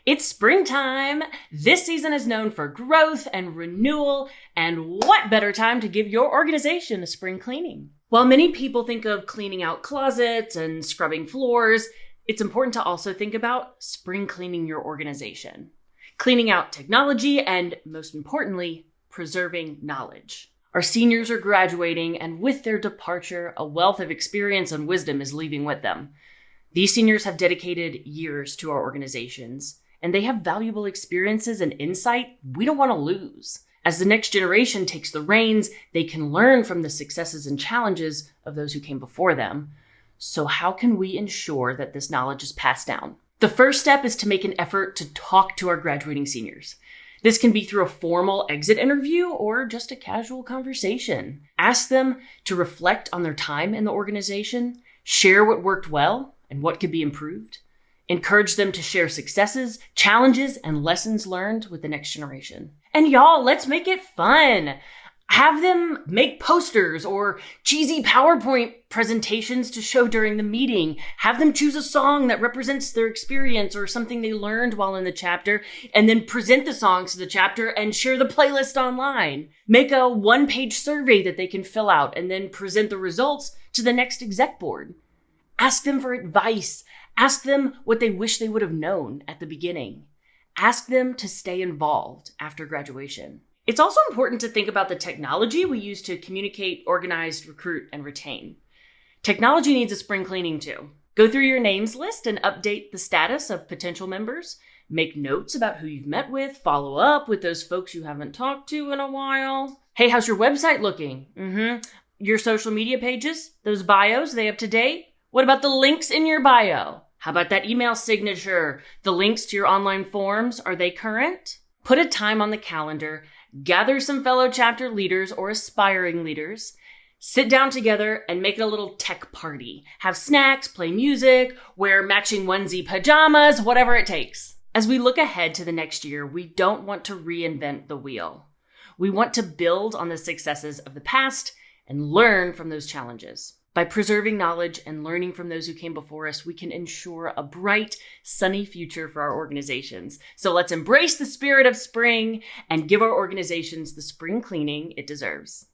It's springtime. This season is known for growth and renewal, and what better time to give your organization a spring cleaning? While many people think of cleaning out closets and scrubbing floors, it's important to also think about spring cleaning your organization. Cleaning out technology and, most importantly, preserving knowledge. Our seniors are graduating, and with their departure, a wealth of experience and wisdom is leaving with them. These seniors have dedicated years to our organizations, and they have valuable experiences and insight we don't want to lose. As the next generation takes the reins, they can learn from the successes and challenges of those who came before them. So how can we ensure that this knowledge is passed down? The first step is to make an effort to talk to our graduating seniors. This can be through a formal exit interview or just a casual conversation. Ask them to reflect on their time in the organization, share what worked well and what could be improved. Encourage them to share successes, challenges, and lessons learned with the next generation. And y'all, let's make it fun. Have them make posters or cheesy PowerPoint presentations to show during the meeting. Have them choose a song that represents their experience or something they learned while in the chapter, and then present the songs to the chapter and share the playlist online. Make a one-page survey that they can fill out and then present the results to the next exec board. Ask them for advice. Ask them what they wish they would have known at the beginning. Ask them to stay involved after graduation. It's also important to think about the technology we use to communicate, organize, recruit, and retain. Technology needs a spring cleaning too. Go through your names list and update the status of potential members. Make notes about who you've met with. Follow up with those folks you haven't talked to in a while. Hey, how's your website looking? Your social media pages? Those bios, they up to date? What about the links in your bio? How about that email signature? The links to your online forms, are they current? Put a time on the calendar. Gather some fellow chapter leaders or aspiring leaders. Sit down together and make it a little tech party. Have snacks, play music, wear matching onesie pajamas, whatever it takes. As we look ahead to the next year, we don't want to reinvent the wheel. We want to build on the successes of the past and learn from those challenges. By preserving knowledge and learning from those who came before us, we can ensure a bright, sunny future for our organizations. So let's embrace the spirit of spring and give our organizations the spring cleaning it deserves.